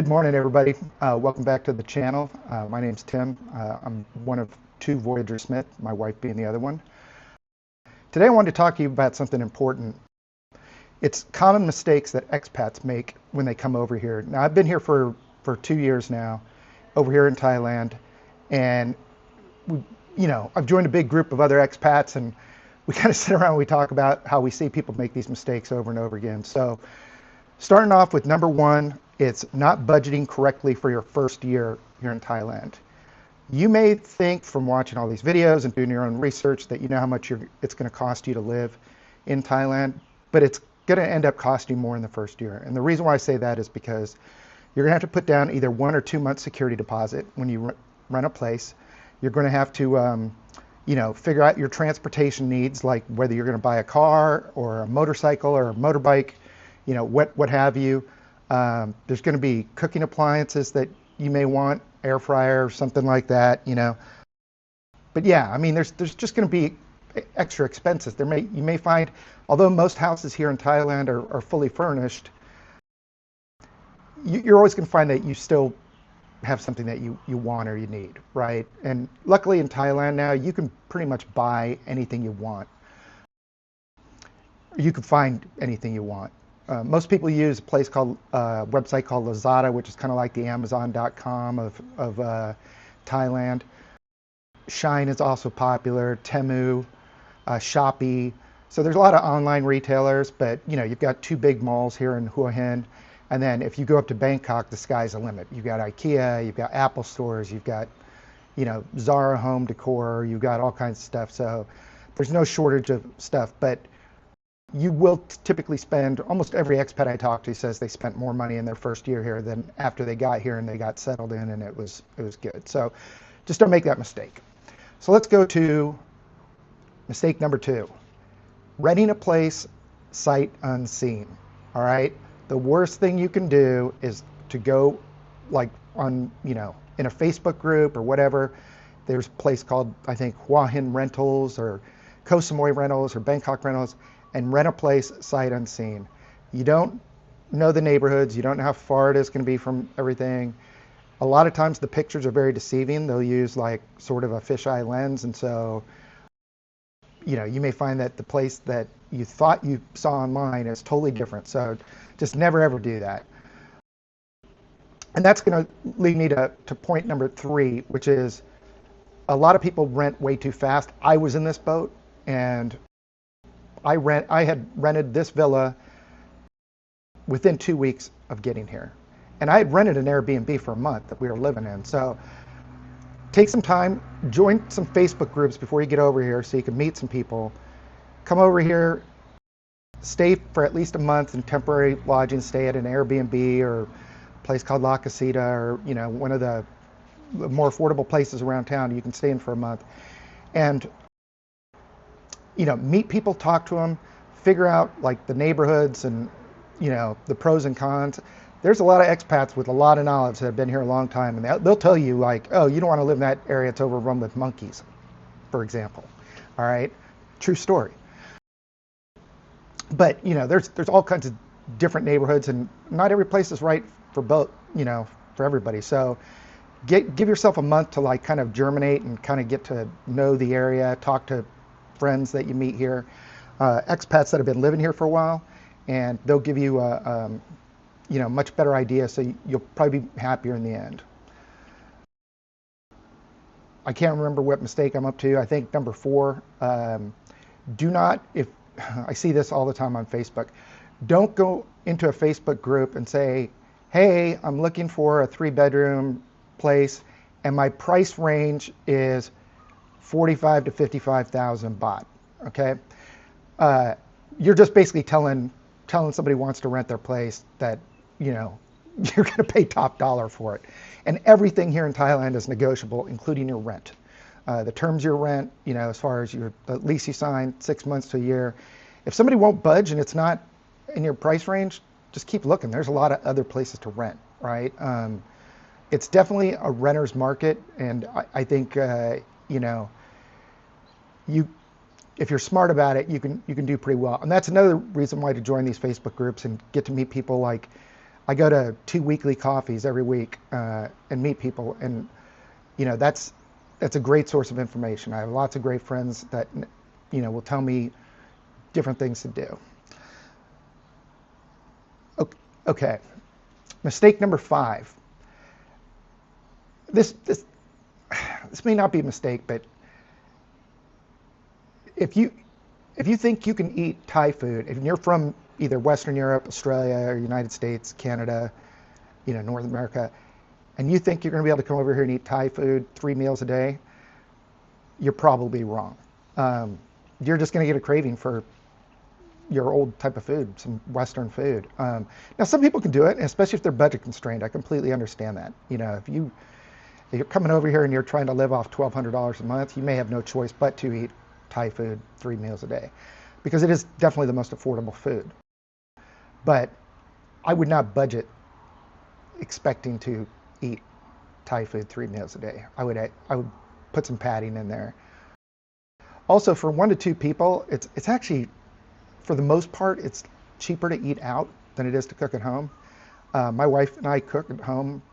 Good morning, everybody. Welcome back to the channel. My name's Tim. I'm one of two Voyager Smith, my wife being the other one. Today I wanted to talk to you about something important. It's common mistakes that expats make when they come over here. Now, I've been here for 2 years now, over here in Thailand, and I've joined a big group of other expats, and we kind of sit around and we talk about how we see people make these mistakes over and over again. So starting off with number one, it's not budgeting correctly for your first year here in Thailand. You may think from watching all these videos and doing your own research that you know how much it's going to cost you to live in Thailand, but it's going to end up costing more in the first year. And the reason why I say that is because you're going to have to put down either 1 or 2 months security deposit when you rent a place. You're going to have to figure out your transportation needs, like whether you're going to buy a car or a motorcycle or a motorbike, what have you. There's going to be cooking appliances that you may want, air fryer or something like that, But yeah, I mean, there's just going to be extra expenses. You may find, although most houses here in Thailand are fully furnished, you're always going to find that you still have something that you want or you need, right? And luckily in Thailand now, you can pretty much buy anything you want. You can find anything you want. Most people use a website called Lazada, which is kind of like the Amazon.com of Thailand. Shine is also popular, Temu, Shopee. So there's a lot of online retailers, but you've got 2 big malls here in Hua Hin. And then if you go up to Bangkok, the sky's the limit. You've got IKEA, you've got Apple stores, you've got, Zara home decor, you've got all kinds of stuff. So there's no shortage of stuff, but you will typically spend, almost every expat I talk to says they spent more money in their first year here than after they got here and they got settled in and it was good. So just don't make that mistake. So let's go to mistake number 2, renting a place sight unseen. All right. The worst thing you can do is to go like on, in a Facebook group or whatever. There's a place called, I think, Hua Hin Rentals or Koh Samui Rentals or Bangkok Rentals, and rent a place sight unseen. You don't know the neighborhoods. You don't know how far it is going to be from everything. A lot of times the pictures are very deceiving. They'll use like sort of a fisheye lens. And so, you may find that the place that you thought you saw online is totally different. So just never ever do that. And that's going to lead me to point number 3, which is a lot of people rent way too fast. I was in this boat, and I had rented this villa within 2 weeks of getting here. And I had rented an Airbnb for a month that we were living in. So take some time, join some Facebook groups before you get over here so you can meet some people. Come over here, stay for at least a month in temporary lodging, stay at an Airbnb or a place called La Casita or, one of the more affordable places around town you can stay in for a month. And meet people, talk to them, figure out like the neighborhoods and, the pros and cons. There's a lot of expats with a lot of knowledge that have been here a long time, and they'll tell you like, oh, you don't want to live in that area, it's overrun with monkeys, for example. All right, true story. But, there's all kinds of different neighborhoods, and not every place is right for both, for everybody. So give yourself a month to like kind of germinate and kind of get to know the area, talk to friends that you meet here, expats that have been living here for a while, and they'll give you a much better idea, so you'll probably be happier in the end. I can't remember what mistake I'm up to. I think number 4, do not, if I see this all the time on Facebook, don't go into a Facebook group and say, hey, I'm looking for a 3-bedroom place and my price range is 45 to 55,000 baht. Okay, you're just basically telling somebody who wants to rent their place that you're going to pay top dollar for it. And everything here in Thailand is negotiable, including your rent. The terms of your rent, as far as the lease you sign, 6 months to a year. If somebody won't budge and it's not in your price range, just keep looking. There's a lot of other places to rent, right? It's definitely a renter's market, and I think if you're smart about it, you can do pretty well. And that's another reason why to join these Facebook groups and get to meet people like I go to 2 weekly coffees every week and meet people, and that's a great source of information. I have lots of great friends that will tell me different things to do. Okay, mistake number 5. This may not be a mistake, but if you think you can eat Thai food, if you're from either Western Europe, Australia, or United States, Canada, North America, and you think you're going to be able to come over here and eat Thai food 3 meals a day, you're probably wrong. You're just going to get a craving for your old type of food, some Western food. Now, some people can do it, especially if they're budget constrained. I completely understand that. If you're coming over here and you're trying to live off $1,200 a month, you may have no choice but to eat Thai food 3 meals a day, because it is definitely the most affordable food. But I would not budget expecting to eat Thai food 3 meals a day. I would put some padding in there. Also, for 1 to 2 people, it's actually, for the most part, it's cheaper to eat out than it is to cook at home. My wife and I cook at home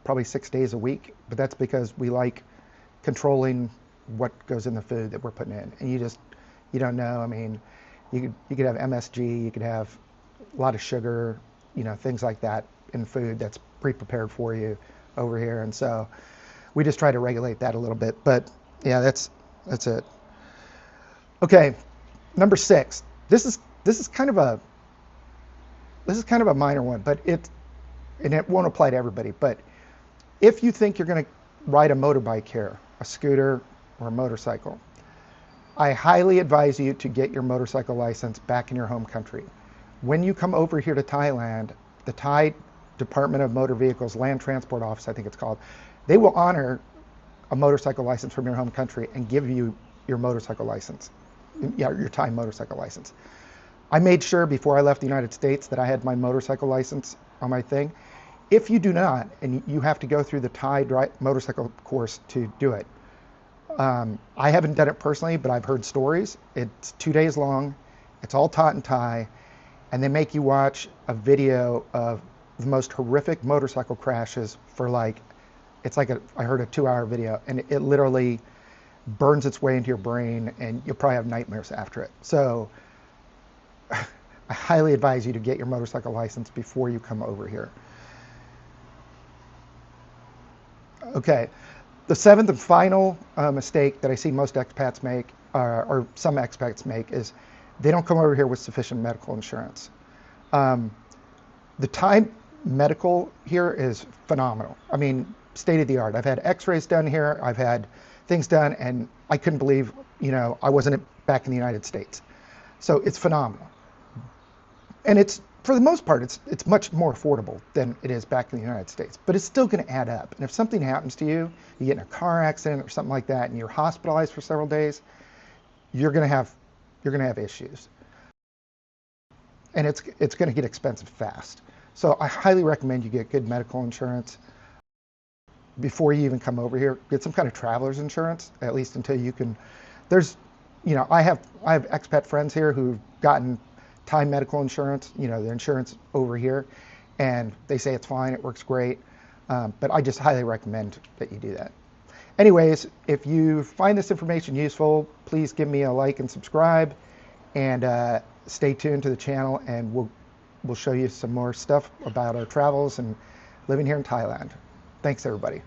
probably 6 days a week, but that's because we like controlling what goes in the food that we're putting in. And you don't know. I mean, you could have MSG, you could have a lot of sugar, things like that in food that's pre-prepared for you over here. And so we just try to regulate that a little bit. But yeah, that's it. Okay, number 6. This is kind of a minor one, but it won't apply to everybody. But if you think you're going to ride a motorbike here, a scooter or a motorcycle, I highly advise you to get your motorcycle license back in your home country. When you come over here to Thailand, the Thai Department of Motor Vehicles Land Transport Office, I think it's called, they will honor a motorcycle license from your home country and give you your motorcycle license, your Thai motorcycle license. I made sure before I left the United States that I had my motorcycle license on my thing. If you do not, and you have to go through the Thai motorcycle course to do it, I haven't done it personally, but I've heard stories. It's 2 days long. It's all taught in Thai, and they make you watch a video of the most horrific motorcycle crashes for I heard a 2-hour video, and it literally burns its way into your brain, and you'll probably have nightmares after it. So I highly advise you to get your motorcycle license before you come over here. Okay, the 7th and final mistake that I see most expats make, or some expats make, is they don't come over here with sufficient medical insurance. The Thai medical here is phenomenal. I mean, state of the art. I've had x-rays done here, I've had things done, and I couldn't believe, I wasn't back in the United States. So it's phenomenal. And it's, for the most part, it's much more affordable than it is back in the United States, but it's still going to add up. And if something happens to you, you get in a car accident or something like that, and you're hospitalized for several days, you're going to have issues. And it's going to get expensive fast. So I highly recommend you get good medical insurance before you even come over here. Get some kind of traveler's insurance, at least until you can. I have expat friends here who've gotten Thai medical insurance, the insurance over here, and they say it's fine, it works great, but I just highly recommend that you do that. Anyways, if you find this information useful, please give me a like and subscribe, and stay tuned to the channel, and we'll show you some more stuff about our travels and living here in Thailand. Thanks, everybody.